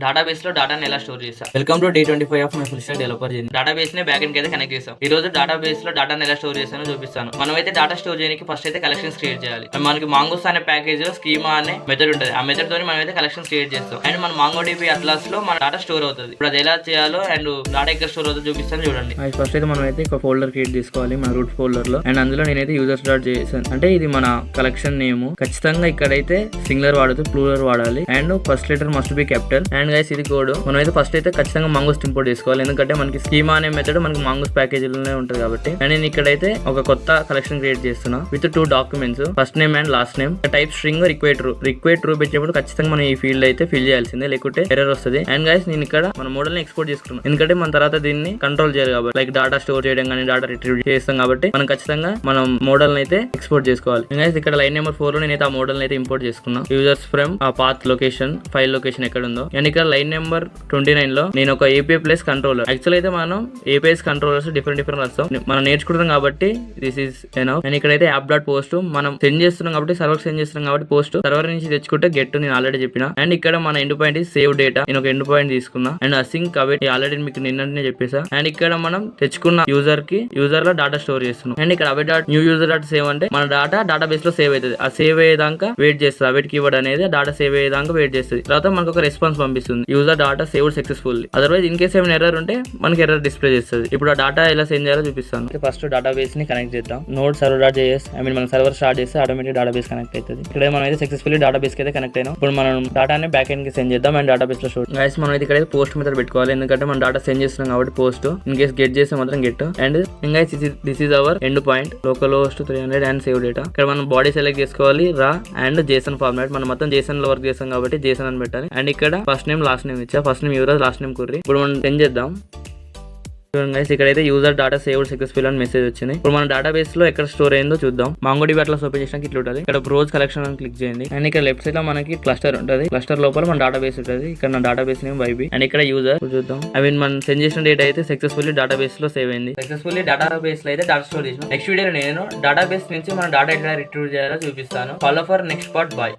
Database లో డేటాని ఎలా స్టోర్ చేస్తాం. Welcome to D25 of my full stack developer journey. Database ని బ్యాక్ ఎండ్ అయితే కనెక్ట్ చేస్తాం. ఈ రోజు డేటాబేస్ లో డేటాని ఎలా స్టోర్ చేస్తానో చూపిస్తాను. మనం అయితే డేటా స్టోర్ చేయడానికి ఫస్ట్ అయితే కలెక్షన్స్ క్రియేట్ చేయాలి. మనకి మాంగోస్ అనే ప్యాకేజ్ స్కీమా అనే మెథడ్ ఉంటుంది. ఆ మెథడ్ తోని మనం అయితే కలెక్షన్స్ క్రియేట్ చేస్తాం. అండ్ మన MongoDB అట్లాస్ లో మన డేటా స్టోర్ అవుతుంది. ఇప్పుడు అది ఎలా చేయాలో అండ్ డేటా ఎక్కడ స్టోర్ అవుతుందో చూపిస్తాను చూడండి. ఫస్ట్ అయితే మనం అయితే ఒక ఫోల్డర్ క్రియేట్ చేసుకోవాలి మన రూట్ ఫోల్డర్ లో. అండ్ అందులో నేనైతే యూజర్స్ డాట్ చేసాను. అంటే ఇది మన కలెక్షన్ నేమ్. ఖచ్చితంగా ఇక్కడైతే సింగులర్ వాడదు, ప్లూరల్ వాడాలి. And first letter must be capital. And guys ఇది కోడ్. మనం అయితే ఫస్ట్ అయితే ఖచ్చితంగా మాంగోస్ ఇంపోర్ట్ చేసుకోవాలి. ఎందుకంటే మనకి స్కీమా అనే మెథడ్ మనకి మాంగోస్ ప్యాకేజీలోనే ఉంటుంది కాబట్టి. అండ్ నేను ఇక్కడైతే ఒక కొత్త కలెక్షన్ క్రియేట్ చేస్తున్నా with 2 documents, first name and last name. Type string required true పెట్టేప్పుడు ఖచ్చితంగా మనం ఈ ఫీల్డ్ అయితే ఫిల్ చేయాల్సిందే, లేకుంటే ఎర్రర్ వస్తుంది. అండ్ గైస్ నేను ఇక్కడ మన మోడల్ ని ఎక్స్పోర్ట్ చేసుకున్నాను. ఎందుకంటే మన తర్వాత దీన్ని కంట్రోల్ చేయాలి కాబట్టి, లైక్ డేటా స్టోర్ చేయడం కానీ డేటా రిట్రీవ్ చేస్తాం కాబట్టి మనం ఖచ్చితంగా మనం మోడల్ అయితే ఎక్స్పోర్ట్ చేసుకోవాలి. గైస్ ఇక్కడ లైన్ నెంబర్ 4 లో నేనైతే ఆ మోడల్ అయితే ఇంపోర్ట్ చేసుకున్నా. యూజర్స్ ఫ్రమ్ ఆ పాత్ లొకేషన్, ఫైల్ లొకేషన్ ఎక్కడ ఉందో. అండ్ ఇక్కడ లైన్ నెంబర్ 29 లో నేను ఒక API ప్లస్ కంట్రోలర్. యాక్చువల్ అయితే మనం APIs కంట్రోలర్స్ డిఫరెంట్ వస్తాం. మనం నేర్చుకుంటున్నాం కాబట్టి దిస్ ఈస్ ఎనఫ్. నేను ఇక్కడైతే యాప్ డాట్ పోస్ట్ మనం సెండ్ చేస్తున్నాం కాబట్టి, సర్వర్ సెండ్ చేస్తున్నాం కాబట్టి పోస్ట్ సర్వర్ నుంచి తెచ్చుకుంటే గెట్ నేను ఆల్రెడీ చెప్పిన. అండ్ ఇక్కడ మన ఎండ్ పాయింట్ సేవ్ డేటా. నేను ఒక ఎండ్ పాయింట్ తీసుకున్నా. అండ్ అసింక్ అవైట్ ఆల్రెడీ మీకు నిన్ననే చెప్పేసా. అండ్ ఇక్కడ మనం తెచ్చుకున్న యూజర్ లో డేటా స్టోర్ చేస్తున్నాం. అండ్ ఇక్కడ await dot new user dot save అంటే మన డేటా బేస్ లో సేవ్ అవుతుంది. ఆ సేవ్ అయ్యేదాకా వెయిట్ చేస్తుంది. అవైట్ కీవర్డ్ అనేది డేటా సేవ్ అయ్యేదాకా వెయిట్ చేస్తుంది. తర్వాత మనకు ఒక రెస్పాన్స్ పంపిస్తుంది, user data save successfully. Otherwise in case ఏమైనా ఎర్రర్ ఉంటే మనకి ఎర్రర్ డిస్ప్లే చేస్తుంది. ఇప్పుడు ఆ డేటా ఎలా సెండ్ చేయాలో చూపిస్తాను. ఫస్ట్ డేటాబేస్ ని కనెక్ట్ చేద్దాం. నోడ్ సర్వర్ డాట్ జేఎస్ మన సర్వర్ స్టార్ట్ చేస్తే ఆటోమేటిక్ డేటాబేస్ కనెక్ట్ అవుతుంది. ఇక్కడ మనం అయితే సక్సెస్ఫుల్లీ డేటాబేస్ కి అయితే కనెక్ట్ అయినాం. ఇప్పుడు మనం డేటాని బ్యాక్ ఎండ్ కి సెండ్ చేద్దాం అండ్ డేటాబేస్ లో స్టోర్. గైస్ మనం అయితే ఇక్కడ పోస్ట్ మెథడ్ పెట్టుకోవాలి. ఎందుకంటే మనం డేటా సెండ్ చేస్తున్నాం కాబట్టి పోస్ట్. ఇన్ కేస్ గెట్ చేస్తే మాత్రం గెట్. అండ్ ఇంకా this is our end point, local host 300 and save data. ఇక్కడ మనం బాడీ సెలెక్ట్ చేసుకోవాలి, రా అండ్ జేసన్ ఫార్మాట్. మనం మొత్తం జేసన్ లో వర్క్ చేస్తాం కాబట్టి జేసన్ అని పెట్టాలి. అండ్ ఇక్కడ ఫస్ట్ నేమ్ లాస్ట్ నేమ్ ఇచ్చా. First name Yuvraj, last name Curry. ఇప్పుడు మనం సెండ్ చేద్దాం. ఇక్కడైతే యూజర్ డేటా సేవ్డ్ సక్సెస్ఫుల్ అని మెసేజ్ వచ్చింది. ఇప్పుడు మన డేటాబేస్ లో ఎక్కడ స్టోర్ అయిందో చూద్దాం. MongoDB అట్లా ఓపెన్ చేసినాక ఇట్లా ఉంటుంది. ఇక్కడ బ్రోజ్ కలెక్షన్ అని క్లిక్ చేయండి. అండ్ ఇక్కడ లెఫ్ట్ సైడ్ లో మనకి క్లస్టర్ ఉంటుంది. క్లస్టర్ లోపల మన డేటాబేస్ ఉంటుంది. ఇక్కడ నా డేటాబేస్ నేమ్ YB. అండ్ ఇక్కడ యూజర్ చూద్దాం. మనం సెండ్ చేసిన డేటా అయితే సక్సెస్ఫుల్లీ డేటాబేస్ లో సేవ్ అయింది. సక్సెస్ఫుల్లీ డేటాబేస్ లో అయితే డేటా స్టోర్ చేసిన. నెక్స్ట్ వీడియో నేను డేటాబేస్ నుంచి మన డేటా ఎట్లా రిట్రీవ్ చేయాలో చూపిస్తాను. Follow for next part. Bye.